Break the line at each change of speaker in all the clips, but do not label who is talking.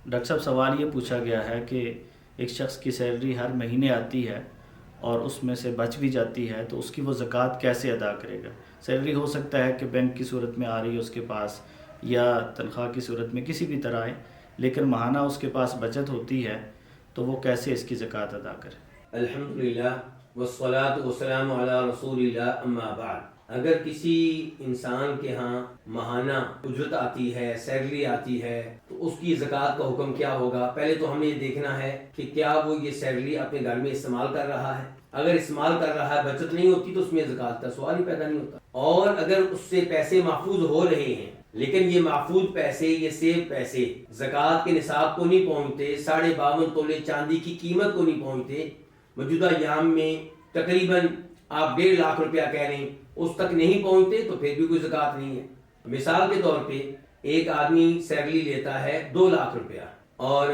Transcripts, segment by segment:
Doctor صاحب سوال یہ پوچھا گیا ہے کہ ایک شخص کی سیلری ہر مہینے آتی ہے اور اس میں سے بچ بھی جاتی ہے تو اس کی وہ زکوٰۃ کیسے ادا کرے گا؟ سیلری ہو سکتا ہے کہ بینک کی صورت میں آ رہی ہے اس کے پاس یا تنخواہ کی صورت میں کسی بھی طرح آئے، لیکن ماہانہ اس کے پاس بچت ہوتی ہے تو وہ کیسے اس کی زکوٰۃ ادا کرے؟
الحمدللہ والصلاة والسلام علی رسول اللہ اما بعد۔ اگر کسی انسان کے ہاں ماہانہ اجرت آتی ہے، سیلری آتی ہے، تو اس کی زکوٰۃ کا حکم کیا ہوگا؟ پہلے تو ہمیں یہ دیکھنا ہے کہ کیا وہ یہ سیلری اپنے گھر میں استعمال کر رہا ہے۔ اگر استعمال کر رہا ہے، بچت نہیں ہوتی تو اس میں زکوٰۃ کا سوال ہی پیدا نہیں ہوتا۔ اور اگر اس سے پیسے محفوظ ہو رہے ہیں لیکن یہ محفوظ پیسے، یہ سیو پیسے زکوٰۃ کے نصاب کو نہیں پہنچتے، 52.5 تولے چاندی کی قیمت کو نہیں پہنچتے، موجودہ ایام میں تقریباً آپ 1.5 لاکھ روپیہ کہہ لیں، اس تک نہیں پہنچتے تو پھر بھی کوئی زکوٰۃ نہیں ہے۔ مثال کے طور پہ ایک آدمی سیلری لیتا ہے 2 لاکھ روپیہ اور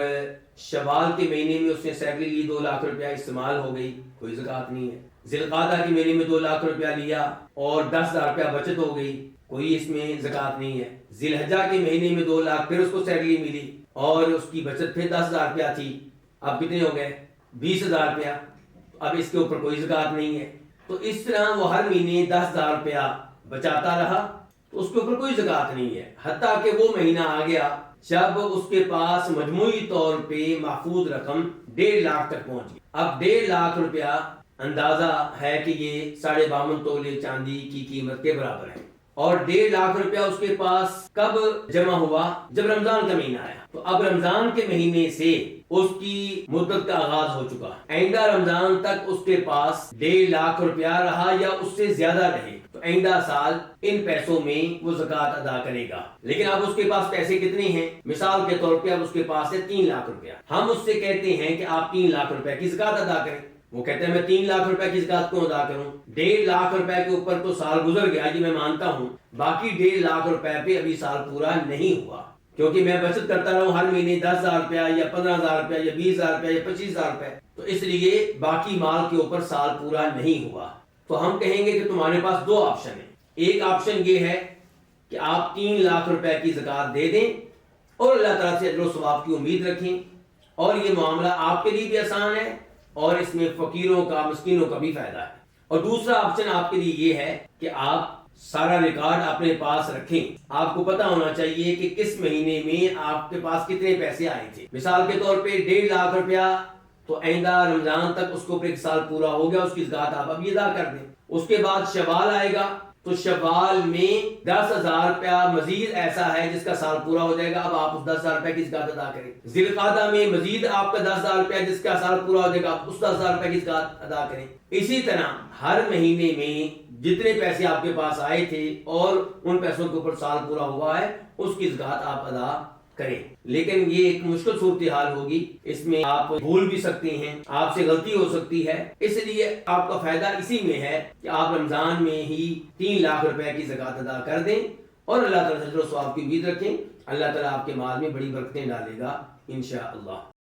شوال کے مہینے میں اس نے سیلری لی، 2 لاکھ روپیہ استعمال ہو گئی، کوئی زکوٰۃ نہیں ہے۔ ذی القعدہ کے مہینے میں 2 لاکھ روپیہ لیا اور 10,000 روپیہ بچت ہو گئی، کوئی اس میں زکوٰۃ نہیں ہے۔ ذی الحجہ کے مہینے میں 2 لاکھ پھر اس کو سیلری ملی اور اس کی بچت پھر 10,000 روپیہ تھی، اب کتنے ہو گئے؟ 20,000 روپیہ، اب اس کے اوپر کوئی زکوٰۃ نہیں ہے۔ تو اس طرح وہ ہر مہینے 10,000 روپیہ بچاتا رہا تو اس کے اوپر کوئی زکوٰۃ نہیں ہے، حتیٰ کہ وہ مہینہ آ گیا جب اس کے پاس مجموعی طور پہ محفوظ رقم 1.5 لاکھ تک پہنچ گئی۔ اب 1.5 لاکھ روپیہ اندازہ ہے کہ یہ 52.5 تولے چاندی کی قیمت کے برابر ہے، اور 1.5 لاکھ روپیہ اس کے پاس کب جمع ہوا؟ جب رمضان کا مہینہ آیا۔ تو اب رمضان کے مہینے سے اس کی مدت کا آغاز ہو چکا، آئندہ رمضان تک اس کے پاس 1.5 لاکھ روپیہ رہا یا اس سے زیادہ رہے تو آئندہ سال ان پیسوں میں وہ زکوٰۃ ادا کرے گا۔ لیکن اب اس کے پاس پیسے کتنے ہیں؟ مثال کے طور پہ اب اس کے پاس ہے 3 لاکھ روپیہ، ہم اس سے کہتے ہیں کہ آپ 3 لاکھ روپے کی زکوٰۃ ادا کریں، وہ کہتے ہیں میں 3 لاکھ روپے کی زکوٰۃ کیوں ادا کروں؟ 1.5 لاکھ روپے کے اوپر تو سال گزر گیا، یہ میں مانتا ہوں، باقی 1.5 لاکھ روپے پہ ابھی سال پورا نہیں ہوا، کیونکہ میں بچت کرتا رہا ہوں ہر مہینے 10,000 روپیہ یا 15,000 روپیہ یا 20,000 روپیہ یا 25,000 روپے، تو اس لیے باقی مال کے اوپر سال پورا نہیں ہوا۔ تو ہم کہیں گے کہ تمہارے پاس 2 آپشن ہیں۔ ایک آپشن یہ ہے کہ آپ 3 لاکھ روپے کی زکوٰۃ دے دیں اور اللہ تعالیٰ سے اجر و ثواب کی امید رکھیں، اور یہ معاملہ آپ کے لیے بھی آسان ہے اور اس میں فقیروں کا، مسکینوں کا بھی فائدہ ہے۔ اور دوسرا آپشن آپ کے لیے یہ ہے کہ آپ سارا ریکارڈ اپنے پاس رکھیں، آپ کو پتا ہونا چاہیے کہ کس مہینے میں آپ کے پاس کتنے پیسے آئے تھے۔ مثال کے طور پہ 1.5 لاکھ روپیہ تو آئندہ رمضان تک اس کو 1 سال پورا ہو گیا، اس کی زکوٰۃ آپ ابھی ادا کر دیں۔ اس کے بعد شوال آئے گا تو شوال میں 10,000 روپیہ مزید ایسا ہے جس کا سال پورا ہو جائے گا، اب آپ اس 10,000 روپے کی زکوٰۃ ادا کریں۔ ذی القعدہ میں مزید آپ کا 10,000 روپیہ جس کا سال پورا ہو جائے گا، آپ اس 10,000 روپے کی زکوٰۃ ادا کریں۔ اسی طرح ہر مہینے میں جتنے پیسے آپ کے پاس آئے تھے اور ان پیسوں کے اوپر سال پورا ہوا ہے، اس کی زکوٰۃ آپ ادا کریں۔ لیکن یہ ایک مشکل صورتحال ہوگی، اس میں آپ بھول بھی سکتے ہیں، آپ سے غلطی ہو سکتی ہے، اس لیے آپ کا فائدہ اسی میں ہے کہ آپ رمضان میں ہی 3 لاکھ روپے کی زکوٰۃ ادا کر دیں اور اللہ تعالیٰ سے اجر و ثواب کی امید رکھیں۔ اللہ تعالیٰ آپ کے مال میں بڑی برکتیں ڈالے گا انشاءاللہ۔